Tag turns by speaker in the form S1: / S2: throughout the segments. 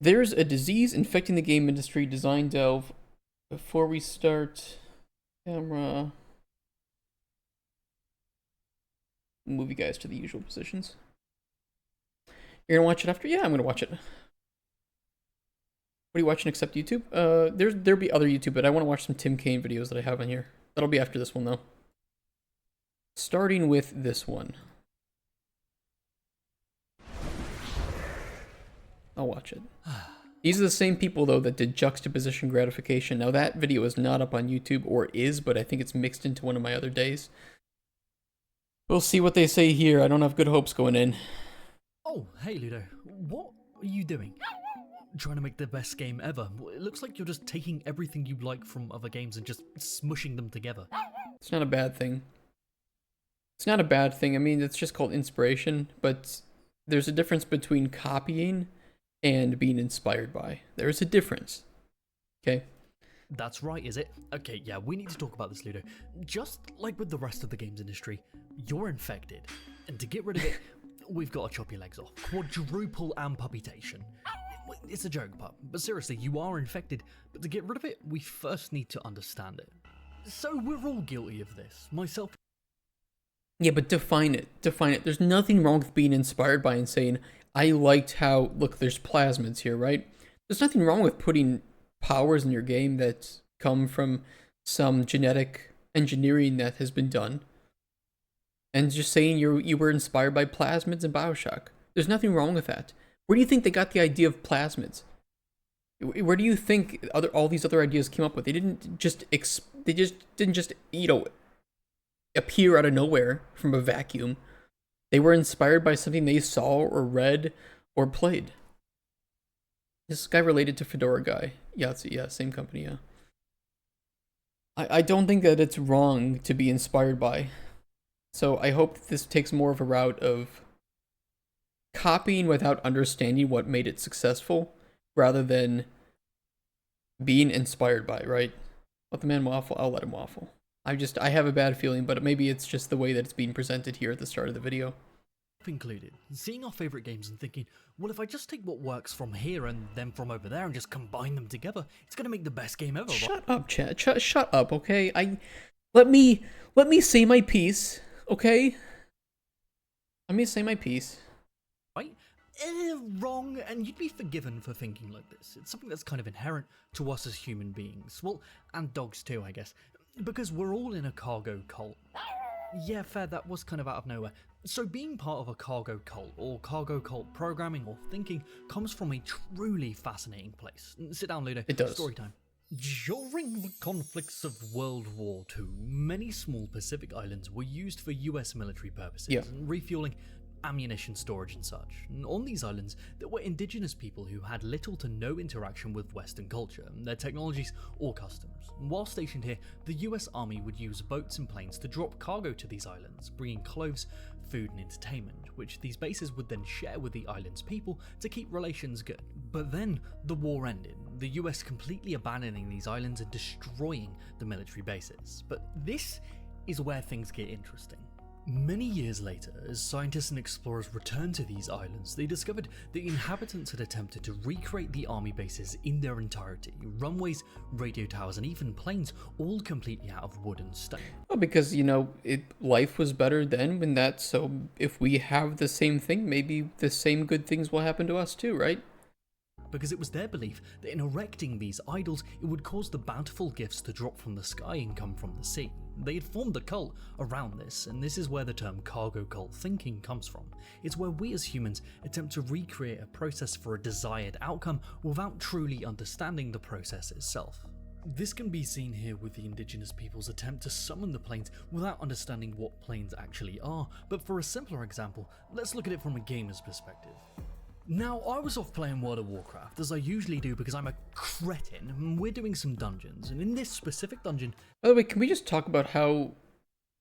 S1: There's a disease infecting the game industry. Design delve. Before we start, camera. Move you guys to the usual positions. You're gonna watch it after? Yeah, I'm gonna watch it. What are you watching except YouTube? There'll be other YouTube, but I want to watch some Tim Kaine videos that I have in here. That'll be after this one though. Starting with this one. I'll watch it. These are the same people though that did juxtaposition gratification. Now that video is not up on YouTube, or is, but I think it's mixed into one of my other days. We'll see what they say here. I don't have good hopes going in.
S2: Oh, hey Ludo. What are you doing? Trying to make the best game ever. It looks like you're just taking everything you like from other games and just smushing them together.
S1: It's not a bad thing. It's not a bad thing. I mean, it's just called inspiration, but there's a difference between copying and being inspired by. There is a difference. Okay?
S2: That's right, is it? Okay, yeah, we need to talk about this, Ludo. Just like with the rest of the games industry, you're infected. And to get rid of it, we've got to chop your legs off. Quadruple amputation. It's a joke, but seriously, you are infected. But to get rid of it, we first need to understand it. So we're all guilty of this. Myself.
S1: Yeah, but define it. Define it. There's nothing wrong with being inspired by and saying, I liked how, look, there's plasmids here, right? There's nothing wrong with putting powers in your game that come from some genetic engineering that has been done. And just saying you were inspired by plasmids in BioShock. There's nothing wrong with that. Where do you think they got the idea of plasmids? Where do you think all these other ideas came up with? They didn't just appear out of nowhere from a vacuum. They were inspired by something they saw or read or played. This guy related to Fedora guy. Yeah, same company, yeah. I don't think that it's wrong to be inspired by. So I hope this takes more of a route of copying without understanding what made it successful, rather than being inspired by, right? Let the man waffle, I'll let him waffle. I have a bad feeling, but maybe it's just the way that it's being presented here at the start of the video.
S2: Included, seeing our favourite games and thinking, well, if I just take what works from here and then from over there and just combine them together, it's going to make the best game ever.
S1: Shut up, Chad. Shut up, okay? Let me say my piece, okay? Let me say my piece.
S2: Right? Wrong, and you'd be forgiven for thinking like this. It's something that's kind of inherent to us as human beings. Well, and dogs too, I guess. Because we're all in a cargo cult. Yeah, fair, that was kind of out of nowhere. So being part of a cargo cult, or cargo cult programming or thinking, comes from a truly fascinating place. Sit down, Ludo.
S1: It does.
S2: Story time. During the conflicts of World War II, many small Pacific islands were used for US military purposes, and refueling, ammunition storage and such. And on these islands, there were indigenous people who had little to no interaction with Western culture, their technologies or customs. While stationed here, the US Army would use boats and planes to drop cargo to these islands, bringing clothes, food and entertainment, which these bases would then share with the island's people to keep relations good. But then the war ended, the US completely abandoning these islands and destroying the military bases. But this is where things get interesting. Many years later, as scientists and explorers returned to these islands, they discovered the inhabitants had attempted to recreate the army bases in their entirety, runways, radio towers and even planes, all completely out of wood and stone.
S1: Well, because, life was better then when that, so if we have the same thing, maybe the same good things will happen to us too, right?
S2: Because it was their belief that in erecting these idols, it would cause the bountiful gifts to drop from the sky and come from the sea. They had formed a cult around this, and this is where the term cargo cult thinking comes from. It's where we as humans attempt to recreate a process for a desired outcome without truly understanding the process itself. This can be seen here with the indigenous people's attempt to summon the planes without understanding what planes actually are, but for a simpler example, let's look at it from a gamer's perspective. Now, I was off playing World of Warcraft, as I usually do because I'm a cretin, and we're doing some dungeons, and in this specific dungeon...
S1: By the way, can we just talk about how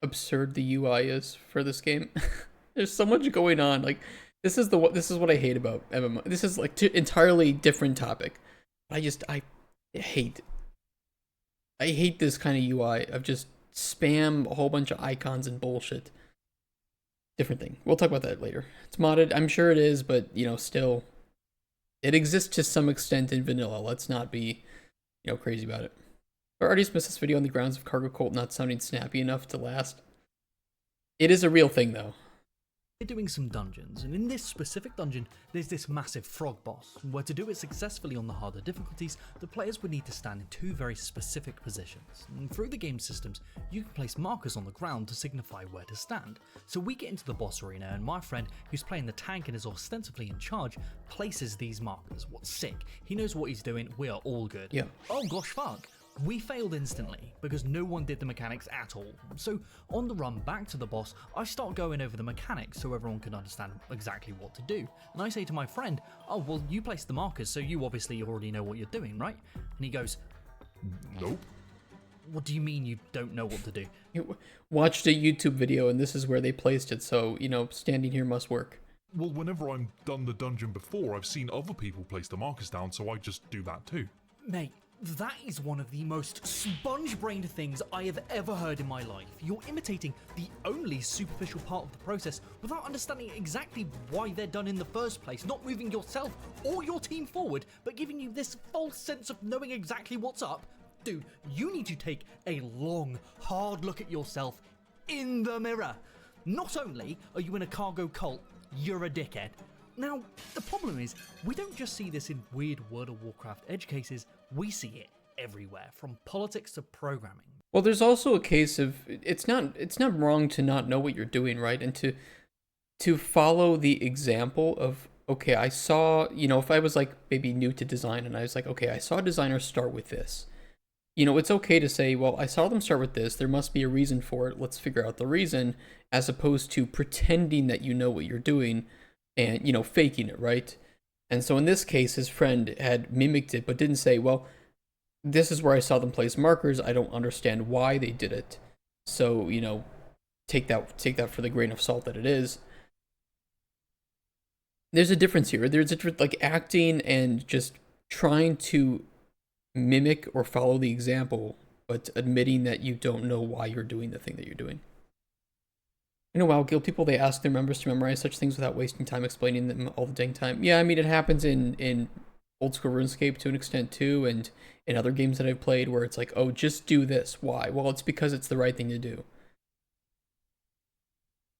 S1: absurd the UI is for this game? There's so much going on, this is what I hate about MMO. This is entirely different topic. I hate this kind of UI of just spam a whole bunch of icons and bullshit. Different thing. We'll talk about that later. It's modded. I'm sure it is, but, still. It exists to some extent in vanilla. Let's not be, crazy about it. But already missed this video on the grounds of Cargo Cult not sounding snappy enough to last. It is a real thing, though.
S2: We're doing some dungeons, and in this specific dungeon, there's this massive frog boss, where to do it successfully on the harder difficulties, the players would need to stand in two very specific positions. And through the game systems, you can place markers on the ground to signify where to stand. So we get into the boss arena, and my friend, who's playing the tank and is ostensibly in charge, places these markers. What's sick? He knows what he's doing, we are all good.
S1: Yeah.
S2: Oh gosh, fuck. We failed instantly, because no one did the mechanics at all. So, on the run back to the boss, I start going over the mechanics so everyone can understand exactly what to do. And I say to my friend, oh well, you placed the markers, so you obviously already know what you're doing, right? And he goes,
S3: Nope.
S2: what do you mean you don't know what to do?
S1: You watched a YouTube video, and this is where they placed it, so, standing here must work.
S3: Well, whenever I'm done the dungeon before, I've seen other people place the markers down, so I just do that too.
S2: Mate, that is one of the most sponge-brained things I have ever heard in my life. You're imitating the only superficial part of the process without understanding exactly why they're done in the first place, not moving yourself or your team forward, but giving you this false sense of knowing exactly what's up. Dude, you need to take a long, hard look at yourself in the mirror. Not only are you in a cargo cult, you're a dickhead. Now, the problem is, we don't just see this in weird World of Warcraft edge cases, we see it everywhere, from politics to programming.
S1: Well, there's also a case of it's not wrong to not know what you're doing, right? And to follow the example of, okay, I saw, if I was like maybe new to design and I was like, okay, I saw designers start with this. It's okay to say, well, I saw them start with this, there must be a reason for it, let's figure out the reason, as opposed to pretending that you know what you're doing and, faking it, right? And so in this case, his friend had mimicked it, but didn't say, well, this is where I saw them place markers. I don't understand why they did it. So, take that for the grain of salt that it is. There's a difference here. There's a difference, like acting and just trying to mimic or follow the example, but admitting that you don't know why you're doing the thing that you're doing. WoW Guild people, they ask their members to memorize such things without wasting time explaining them all the dang time. Yeah, I mean, it happens in old school RuneScape to an extent too, and in other games that I've played where it's like, oh, just do this. Why? Well, it's because it's the right thing to do.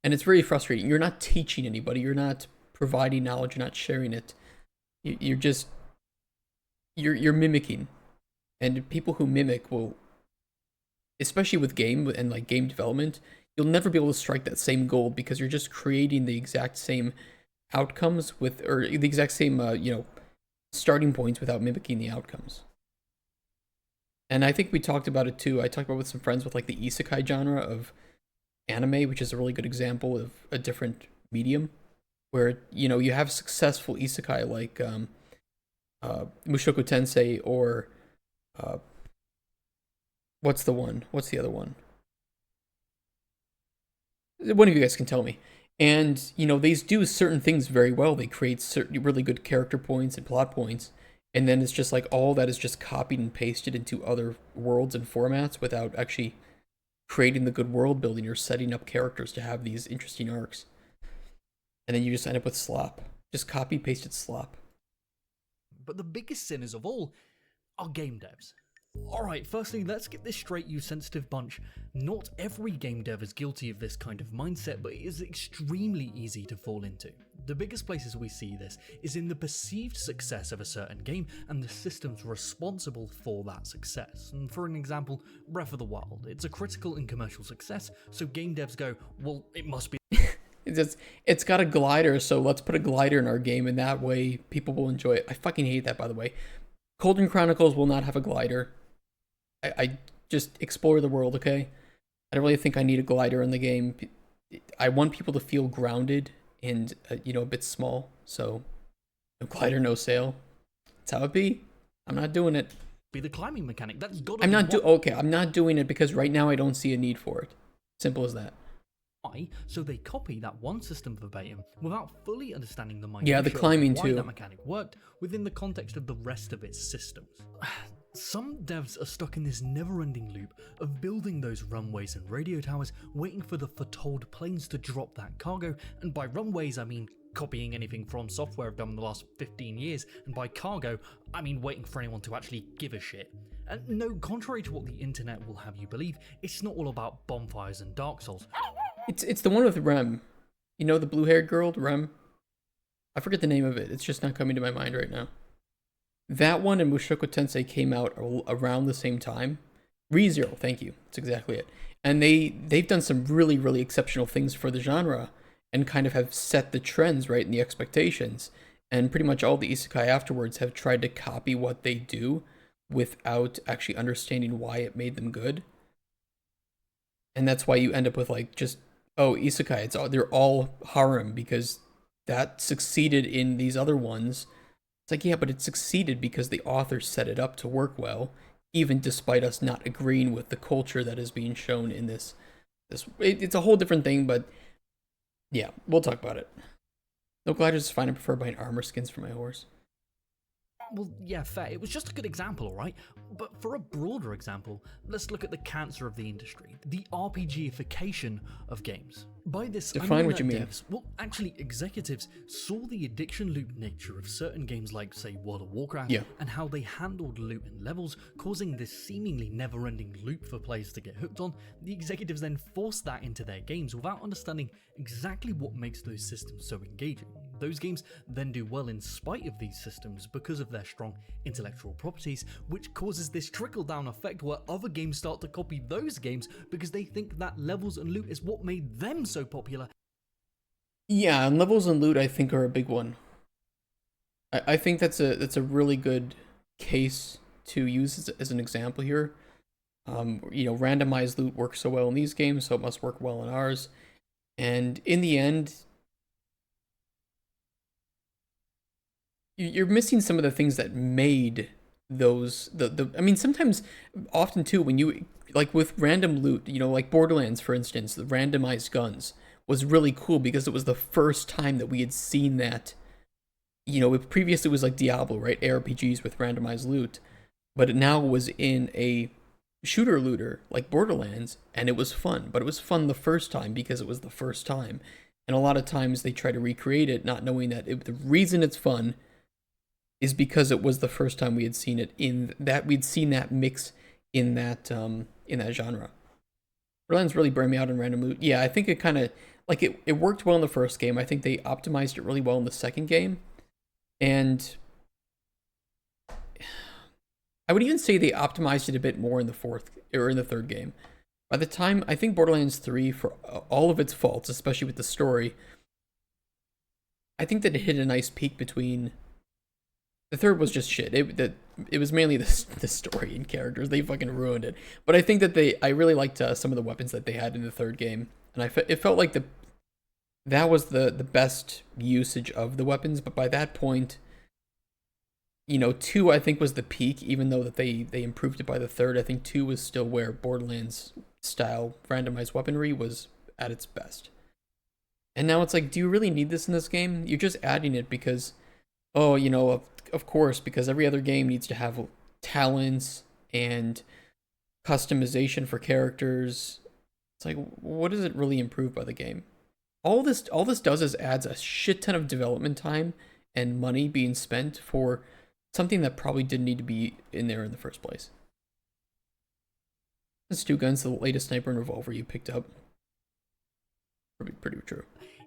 S1: And it's very frustrating. You're not teaching anybody. You're not providing knowledge. You're not sharing it. You're just, you're mimicking. And people who mimic will, especially with game and like game development, you'll never be able to strike that same goal because you're just creating the exact same outcomes with, or the exact same, starting points without mimicking the outcomes. And I think we talked about it too. I talked about it with some friends with like the isekai genre of anime, which is a really good example of a different medium where, you have successful isekai like Mushoku Tensei or what's the other one? One of you guys can tell me. And, they do certain things very well. They create certain really good character points and plot points. And then it's just like all that is just copied and pasted into other worlds and formats without actually creating the good world building or setting up characters to have these interesting arcs. And then you just end up with slop. Just copy pasted slop.
S2: But the biggest sinners of all are game devs. Alright, firstly, let's get this straight, you sensitive bunch. Not every game dev is guilty of this kind of mindset, but it is extremely easy to fall into. The biggest places we see this is in the perceived success of a certain game and the systems responsible for that success. And for an example, Breath of the Wild. It's a critical and commercial success, so game devs go, well, it must be.
S1: It's got a glider, so let's put a glider in our game, and that way people will enjoy it. I fucking hate that, by the way. Golden Chronicles will not have a glider. I just explore the world, okay? I don't really think I need a glider in the game. I want people to feel grounded and, a bit small. So, no glider, no sail. That's how it be. I'm not doing it.
S2: Be the climbing mechanic. That's gotta
S1: I'm
S2: be
S1: not okay, I'm not doing it because right now I don't see a need for it. Simple as that.
S2: Why? So they copy that one system verbatim without fully understanding the mindset.
S1: Yeah, the climbing
S2: why
S1: too.
S2: That mechanic worked within the context of the rest of its systems. Some devs are stuck in this never-ending loop of building those runways and radio towers, waiting for the foretold planes to drop that cargo, and by runways I mean copying anything from software have done in the last 15 years, and by cargo, I mean waiting for anyone to actually give a shit. And no, contrary to what the internet will have you believe, it's not all about bonfires and Dark Souls.
S1: It's the one with Rem. You know, the blue-haired girl, Rem? I forget the name of it. It's just not coming to my mind right now. That one and Mushoku Tensei came out around the same time. ReZero, thank you. That's exactly it. And they've done some really, really exceptional things for the genre and kind of have set the trends, right, and the expectations. And pretty much all the isekai afterwards have tried to copy what they do without actually understanding why it made them good. And that's why you end up with like just, oh, isekai, they're all harem because that succeeded in these other ones. It's like, yeah, but it succeeded because the author set it up to work well, even despite us not agreeing with the culture that is being shown in this. It's a whole different thing, but yeah, we'll talk about it. No, gliders is fine. I prefer buying armor skins for my horse.
S2: Well, yeah, fair. It was just a good example, alright? But for a broader example, let's look at the cancer of the industry, the RPGification of games. By this,
S1: Define
S2: I mean
S1: what you
S2: that
S1: mean.
S2: devs, well, actually, executives saw the addiction loop nature of certain games like, say, World of Warcraft, and how they handled loot and levels, causing this seemingly never-ending loop for players to get hooked on. The executives then forced that into their games without understanding exactly what makes those systems so engaging. Those games then do well in spite of these systems because of their strong intellectual properties, which causes this trickle-down effect where other games start to copy those games because they think that levels and loot is what made them so popular.
S1: Yeah, and levels and loot I think are a big one. I think that's a really good case to use as an example here. You know, randomized loot works so well in these games, so it must work well in ours. And in the end, you're missing some of the things that made those I mean, sometimes, often too, when you like with random loot, you know, like Borderlands for instance, the randomized guns was really cool because it was the first time that we had seen that. You know, previously it was like Diablo, right? ARPGs with randomized loot, but it now was in a shooter looter like Borderlands, and it was fun. But it was fun the first time because it was the first time, and a lot of times they try to recreate it, not knowing that the reason it's fun is because it was the first time we had seen it we'd seen that mix in that genre. Borderlands really burned me out in random loot. Yeah, I think it kind of like it worked well in the first game. I think they optimized it really well in the second game, and I would even say they optimized it a bit more in the third game. By the time I think Borderlands 3, for all of its faults, especially with the story, I think that it hit a nice peak between. The third was just shit. It was mainly the story and characters. They fucking ruined it. But I think that I really liked some of the weapons that they had in the third game, and it felt like that was the best usage of the weapons. But by that point, you know, 2 I think was the peak. Even though that they improved it by the third, I think 2 was still where Borderlands style randomized weaponry was at its best. And now it's like, do you really need this in this game? You're just adding it because, oh, you know, of course, because every other game needs to have talents and customization for characters. It's like, what does it really improve by the game? All this does is adds a shit ton of development time and money being spent for something that probably didn't need to be in there in the first place. This 2 guns, the latest sniper and revolver you picked up. Pretty true.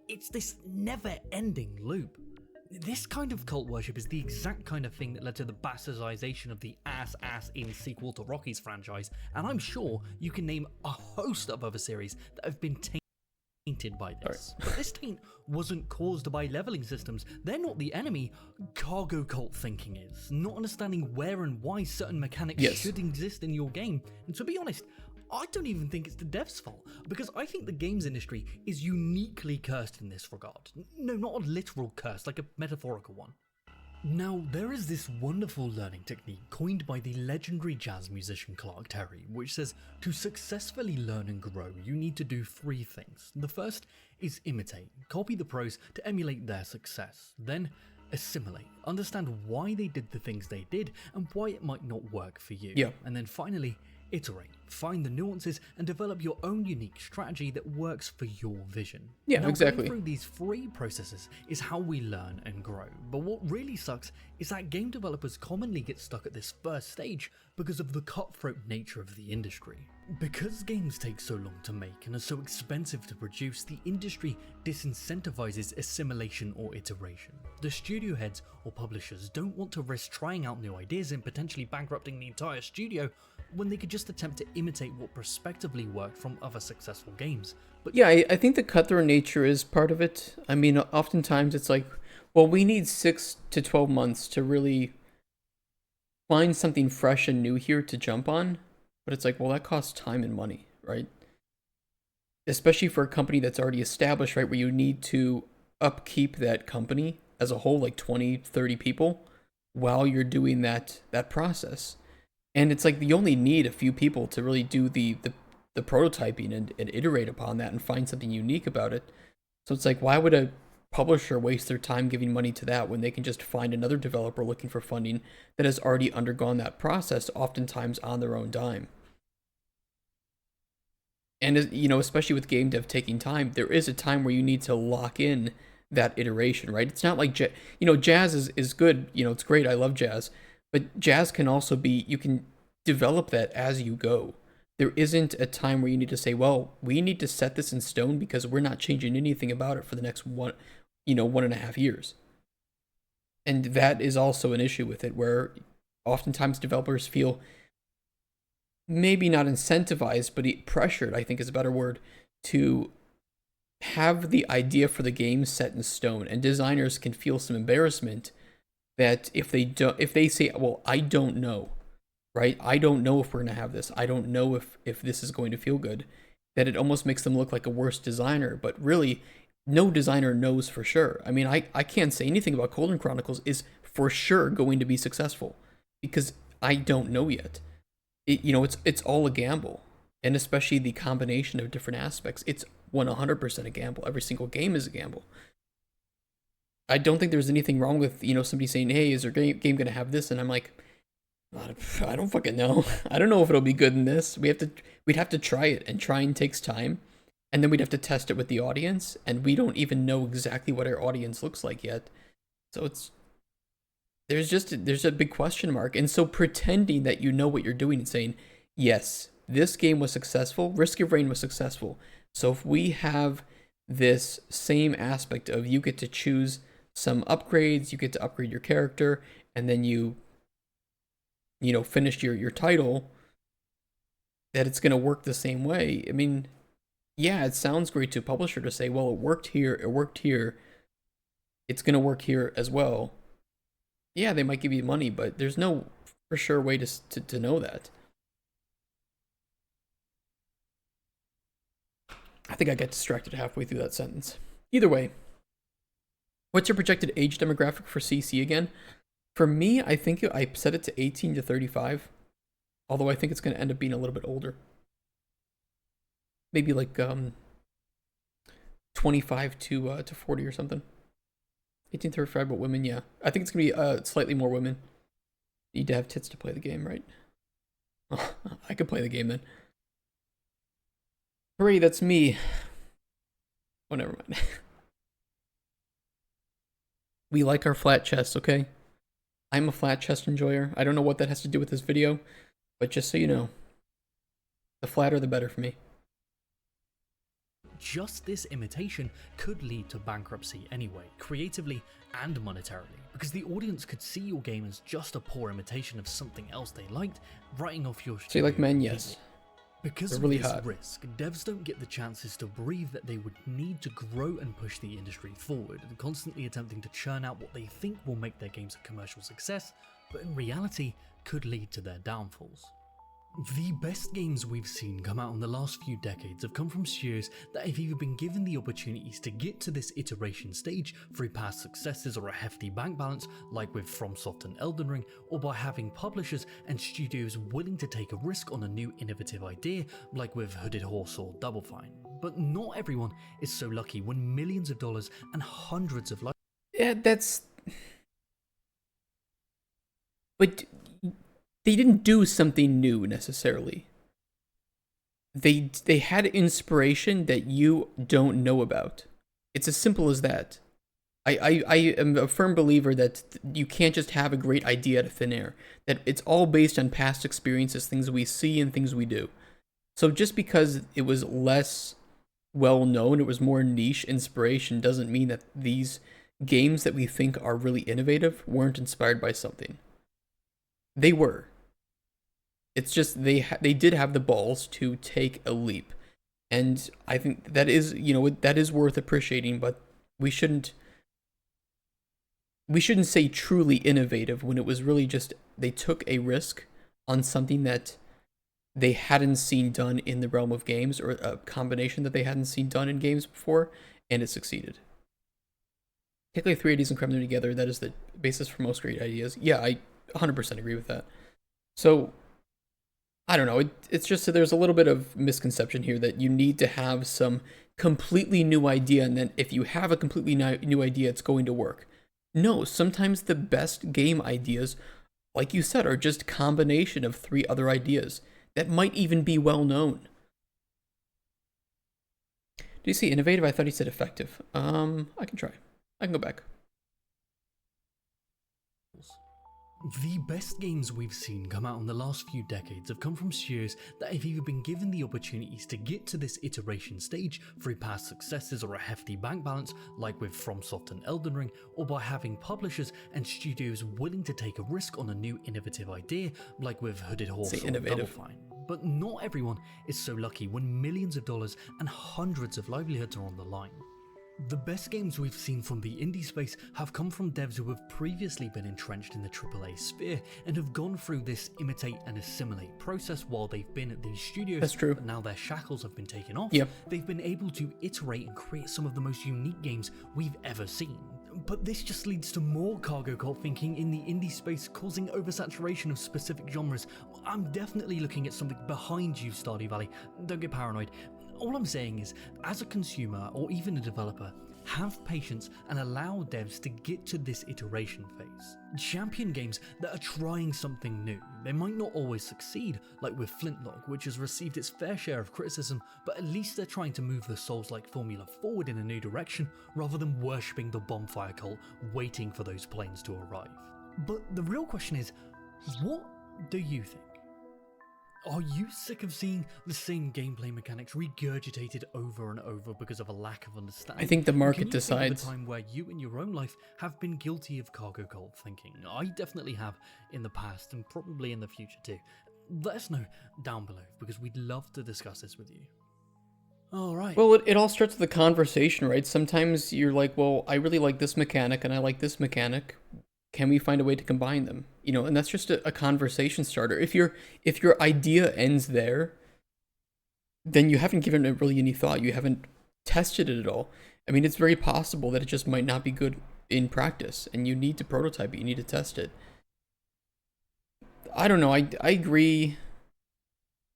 S2: It's this never-ending loop. This kind of cult worship is the exact kind of thing that led to the bastardization of the ass in sequel to Rocky's franchise, and I'm sure you can name a host of other series that have been tainted by this. But this taint wasn't caused by leveling systems. They're not the enemy. Cargo cult thinking is. Not understanding where and why certain mechanics should exist in your game. And to be honest, I don't even think it's the devs' fault, because I think the games industry is uniquely cursed in this regard. No, not a literal curse, like a metaphorical one. Now, there is this wonderful learning technique coined by the legendary jazz musician Clark Terry, which says to successfully learn and grow, you need to do 3 things. The first is imitate, copy the pros to emulate their success. Then, assimilate, understand why they did the things they did and why it might not work for you.
S1: Yeah.
S2: And then finally, iterate, find the nuances, and develop your own unique strategy that works for your vision.
S1: Yeah,
S2: now,
S1: exactly.
S2: Going through these 3 processes is how we learn and grow, but what really sucks is that game developers commonly get stuck at this first stage because of the cutthroat nature of the industry. Because games take so long to make and are so expensive to produce, the industry disincentivizes assimilation or iteration. The studio heads or publishers don't want to risk trying out new ideas and potentially bankrupting the entire studio when they could just attempt to imitate what prospectively worked from other successful games. But
S1: Yeah, I think the cutthroat nature is part of it. I mean, oftentimes it's like, well, we need 6 to 12 months to really find something fresh and new here to jump on. But it's like, well, that costs time and money, right? Especially for a company that's already established, right? Where you need to upkeep that company as a whole, like 20, 30 people, while you're doing that process. And it's like you only need a few people to really do the prototyping and iterate upon that and find something unique about it. So it's like, why would a publisher waste their time giving money to that when they can just find another developer looking for funding that has already undergone that process, oftentimes on their own dime? And, you know, especially with game dev taking time, there is a time where you need to lock in that iteration, right? It's not like, you know, jazz is good. You know, it's great. I love jazz. But jazz can also be, you can develop that as you go. There isn't a time where you need to say, well, we need to set this in stone because we're not changing anything about it for the next 1.5 years. And that is also an issue with it, where oftentimes developers feel maybe not incentivized, but pressured, I think is a better word, to have the idea for the game set in stone. And designers can feel some embarrassment that if they say, well, I don't know, right? I don't know if we're going to have this. I don't know if this is going to feel good. That it almost makes them look like a worse designer. But really, no designer knows for sure. I mean, I can't say anything about Golden Chronicles is for sure going to be successful because I don't know yet. It's all a gamble. And especially the combination of different aspects. It's 100% a gamble. Every single game is a gamble. I don't think there's anything wrong with, somebody saying, hey, is their game going to have this? And I'm like, I don't fucking know. I don't know if it'll be good in this. We'd have to try it, and trying takes time. And then we'd have to test it with the audience, and we don't even know exactly what our audience looks like yet. So there's a big question mark. And so pretending that you know what you're doing and saying, yes, this game was successful, Risk of Rain was successful. So if we have this same aspect of you get to choose some upgrades, you get to upgrade your character, and then you finish your title, that it's going to work the same way. I mean, yeah, it sounds great to a publisher to say, well, it worked here, it's going to work here as well. Yeah, they might give you money, but there's no for sure way to know that. I think I got distracted halfway through that sentence. Either way, what's your projected age demographic for CC again? For me, I think I set it to 18 to 35, although I think it's going to end up being a little bit older. Maybe like 25 to 40 or something. 18 to 35, but women, yeah. I think it's going to be slightly more women. You need to have tits to play the game, right? I could play the game then. Hooray, that's me. Oh, never mind. We like our flat chests, okay? I'm a flat chest enjoyer. I don't know what that has to do with this video, but just so you know, the flatter the better for me.
S2: Just this imitation could lead to bankruptcy anyway, creatively and monetarily, because the audience could see your game as just a poor imitation of something else they liked, writing off your studio.
S1: So you like men? Yes.
S2: Because
S1: They're
S2: of
S1: really
S2: this
S1: hot.
S2: risk, devs don't get the chances to breathe that they would need to grow and push the industry forward, and constantly attempting to churn out what they think will make their games a commercial success, but in reality could lead to their downfalls. The best games we've seen come out in the last few decades have come from studios that have either been given the opportunities to get to this iteration stage through past successes or a hefty bank balance, like with FromSoft and Elden Ring, or by having publishers and studios willing to take a risk on a new innovative idea, like with Hooded Horse or Double Fine. But not everyone is so lucky when millions of dollars and hundreds of lives.
S1: Yeah, but they didn't do something new necessarily. they had inspiration that you don't know about. It's as simple as that. I am a firm believer that you can't just have a great idea out of thin air. That it's all based on past experiences, things we see and things we do. So just because it was less well known, it was more niche inspiration, doesn't mean that these games that we think are really innovative weren't inspired by something. They were. It's just they did have the balls to take a leap, and I think that is, that is worth appreciating. But we shouldn't say truly innovative when it was really just they took a risk on something that they hadn't seen done in the realm of games, or a combination that they hadn't seen done in games before, and it succeeded. Take like three ideas and cram them together. That is the basis for most great ideas. Yeah, I 100% agree with that. So, I don't know. It's just that there's a little bit of misconception here that you need to have some completely new idea, and then if you have a completely new idea, it's going to work. No, sometimes the best game ideas, like you said, are just combination of three other ideas that might even be well known. Did you see innovative? I thought he said effective. I can try. I can go back.
S2: The best games we've seen come out in the last few decades have come from studios that have either been given the opportunities to get to this iteration stage through past successes or a hefty bank balance, like with FromSoft and Elden Ring, or by having publishers and studios willing to take a risk on a new innovative idea, like with Hooded Horse or Double Fine. But not everyone is so lucky when millions of dollars and hundreds of livelihoods are on the line. The best games we've seen from the indie space have come from devs who have previously been entrenched in the AAA sphere and have gone through this imitate and assimilate process while they've been at these studios.
S1: That's true.
S2: But now their shackles have been taken off.
S1: Yep.
S2: They've been able to iterate and create some of the most unique games we've ever seen. But this just leads to more cargo cult thinking in the indie space, causing oversaturation of specific genres. I'm definitely looking at something behind you, Stardew Valley. Don't get paranoid. All I'm saying is, as a consumer or even a developer, have patience and allow devs to get to this iteration phase. Champion games that are trying something new. They might not always succeed, like with Flintlock, which has received its fair share of criticism, but at least they're trying to move the Souls-like formula forward in a new direction, rather than worshipping the bonfire cult, waiting for those planes to arrive. But the real question is, what do you think? Are you sick of seeing the same gameplay mechanics regurgitated over and over because of a lack of understanding?
S1: I think the market
S2: decides. Can you think
S1: decides.
S2: of a time where you in your own life have been guilty of cargo cult thinking? I definitely have in the past and probably in the future too. Let us know down below because we'd love to discuss this with you. Alright.
S1: Well, it all starts with a conversation, right? Sometimes you're like, well, I really like this mechanic and I like this mechanic. Can we find a way to combine them? And that's just a conversation starter. If your idea ends there, then you haven't given it really any thought. You haven't tested it at all. I mean, it's very possible that it just might not be good in practice, and you need to prototype it. You need to test it. I don't know. I agree.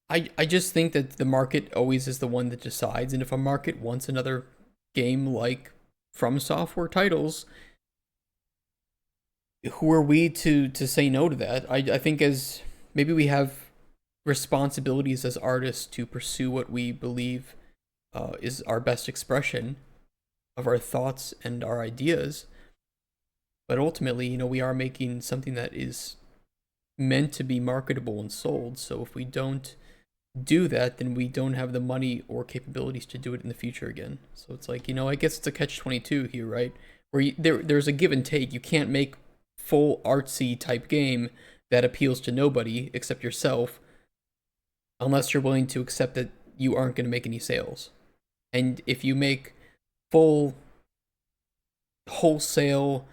S1: I just think that the market always is the one that decides, and if a market wants another game like From Software titles, who are we to say no to that? I think as maybe we have responsibilities as artists to pursue what we believe is our best expression of our thoughts and our ideas. But ultimately, we are making something that is meant to be marketable and sold. So if we don't do that, then we don't have the money or capabilities to do it in the future again. So it's like, I guess it's a catch-22 here, right? Where there's a give and take. You can't make full artsy type game that appeals to nobody except yourself unless you're willing to accept that you aren't going to make any sales. And if you make full wholesale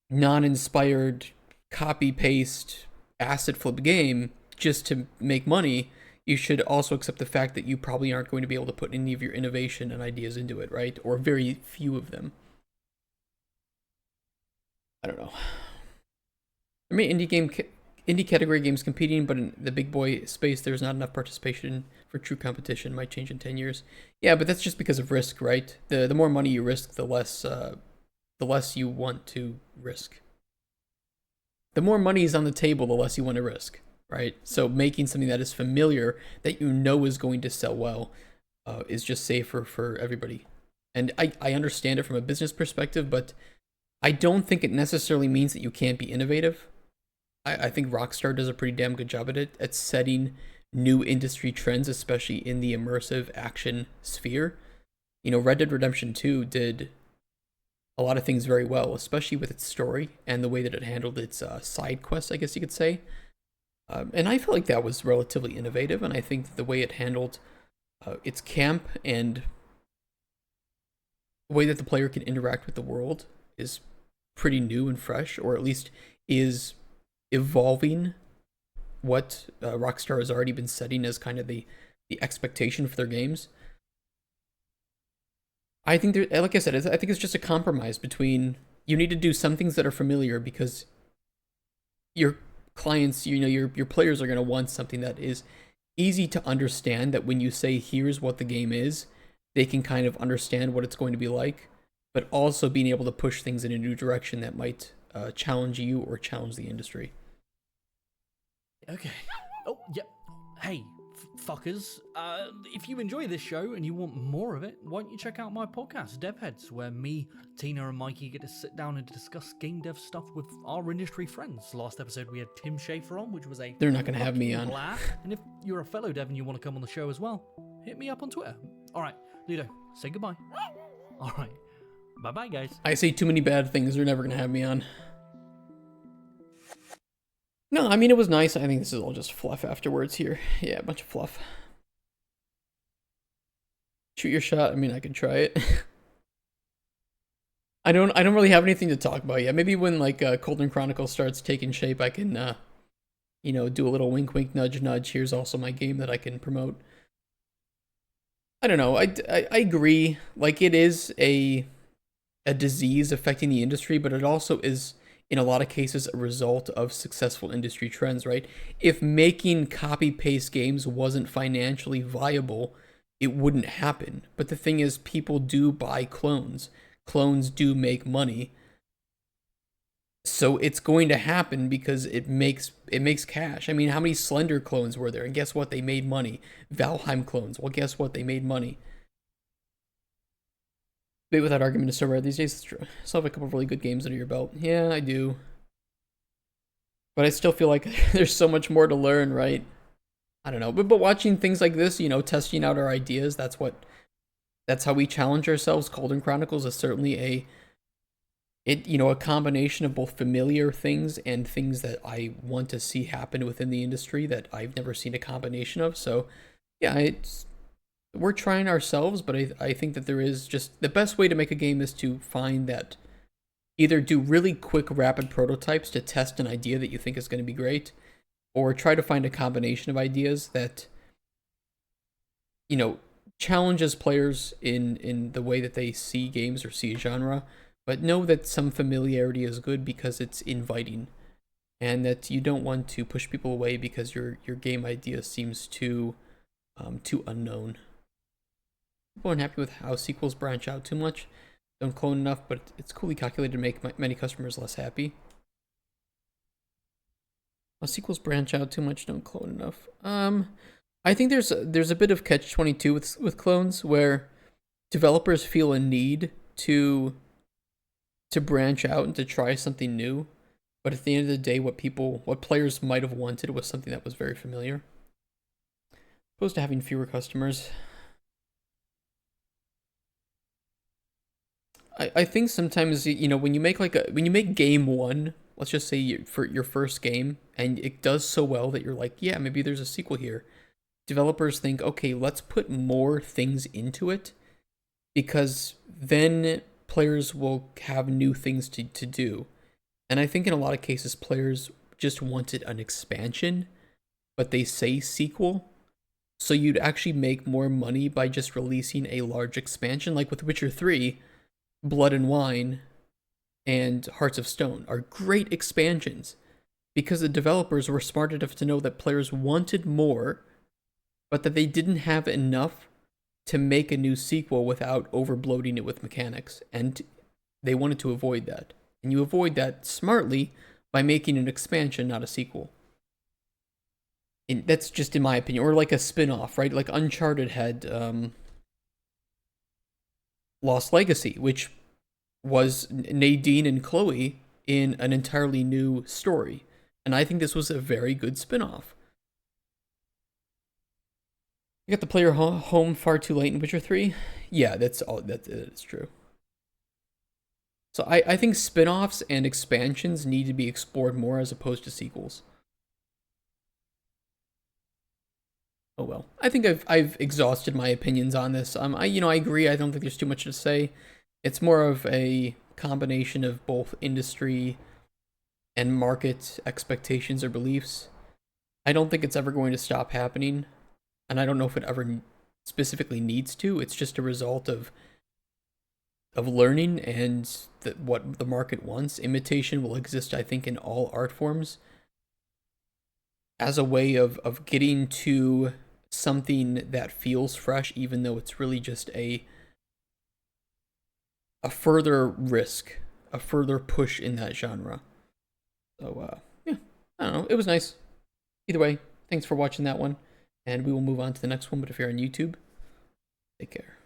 S1: non-inspired copy paste asset flip game just to make money, you should also accept the fact that you probably aren't going to be able to put any of your innovation and ideas into it, right? Or very few of them. I don't know. There may indie category games competing, but in the big boy space, there's not enough participation for true competition. Might change in 10 years. Yeah, but that's just because of risk, right? The more money you risk, the less you want to risk. The more money is on the table, the less you want to risk, right? So making something that is familiar that you know is going to sell well is just safer for everybody. And I understand it from a business perspective, but I don't think it necessarily means that you can't be innovative. I think Rockstar does a pretty damn good job at it, at setting new industry trends, especially in the immersive action sphere. Red Dead Redemption 2 did a lot of things very well, especially with its story and the way that it handled its side quests, I guess you could say. And I feel like that was relatively innovative, and I think that the way it handled its camp and the way that the player can interact with the world is pretty new and fresh, or at least is evolving what Rockstar has already been setting as kind of the expectation for their games. I think there, like I said, I think it's just a compromise between you need to do some things that are familiar because your clients, your players are going to want something that is easy to understand, that when you say here's what the game is, they can kind of understand what it's going to be like, but also being able to push things in a new direction that might challenge you or challenge the industry.
S2: Okay. Oh, yeah. Hey, fuckers. If you enjoy this show and you want more of it, why don't you check out my podcast, DevHeads, where me, Tina, and Mikey get to sit down and discuss game dev stuff with our industry friends. Last episode we had Tim Schafer on, which was a
S1: They're not going to have me on.
S2: blast. And if you're a fellow dev and you want to come on the show as well, hit me up on Twitter. All right, Ludo, say goodbye. All right. Bye-bye, guys.
S1: I say too many bad things. They're never going to have me on. No, I mean, it was nice. I think this is all just fluff afterwards here. Yeah, a bunch of fluff. Shoot your shot. I mean, I can try it. I don't really have anything to talk about yet. Maybe when like Colden Chronicle starts taking shape, I can do a little wink wink nudge nudge. Here's also my game that I can promote. I don't know. I agree. Like, it is a disease affecting the industry, but it also is, in a lot of cases, a result of successful industry trends, right? If making copy-paste games wasn't financially viable, it wouldn't happen. But the thing is, people do buy clones. Clones do make money. So it's going to happen because it makes cash. I mean, how many Slender clones were there? And guess what? They made money. Valheim clones. Well, guess what? They made money. Bait with that argument is so rare these days. It's true. Still have a couple of really good games under your belt. Yeah, I do. But I still feel like there's so much more to learn, right? I don't know. But watching things like this, testing out our ideas, that's how we challenge ourselves. Colden Chronicles is certainly a combination of both familiar things and things that I want to see happen within the industry that I've never seen a combination of. So, yeah, we're trying ourselves, but I think that there is just the best way to make a game is to find that either do really quick, rapid prototypes to test an idea that you think is going to be great, or try to find a combination of ideas that, challenges players in the way that they see games or see a genre, but know that some familiarity is good because it's inviting, and that you don't want to push people away because your game idea seems too unknown. People aren't happy with how sequels branch out too much. Don't clone enough, but it's coolly calculated to make many customers less happy. How sequels branch out too much, don't clone enough. I think there's a bit of catch-22 with clones where developers feel a need to branch out and to try something new, but at the end of the day, what players might have wanted was something that was very familiar, opposed to having fewer customers. I think sometimes, when you make game one, let's just say for your first game, and it does so well that you're like, yeah, maybe there's a sequel here. Developers think, okay, let's put more things into it, because then players will have new things to do. And I think in a lot of cases, players just wanted an expansion, but they say sequel. So you'd actually make more money by just releasing a large expansion, like with Witcher 3. Blood and Wine and Hearts of Stone are great expansions because the developers were smart enough to know that players wanted more, but that they didn't have enough to make a new sequel without overbloating it with mechanics, and they wanted to avoid that. And you avoid that smartly by making an expansion, not a sequel. that's just in my opinion, or like a spin-off, right? Like Uncharted had Lost Legacy, which was Nadine and Chloe in an entirely new story. And I think this was a very good spin-off. You got the player home far too late in Witcher 3? Yeah, that's all that is true. So I think spin-offs and expansions need to be explored more as opposed to sequels. Oh well. I think I've exhausted my opinions on this. I agree. I don't think there's too much to say. It's more of a combination of both industry and market expectations or beliefs. I don't think it's ever going to stop happening, and I don't know if it ever specifically needs to. It's just a result of learning and what the market wants. Imitation will exist, I think, in all art forms as a way of getting to something that feels fresh, even though it's really just a further risk, a further push in that genre. So yeah, I don't know. It was nice. Either way, thanks for watching that one, and we will move on to the next one. But if you're on YouTube, take care.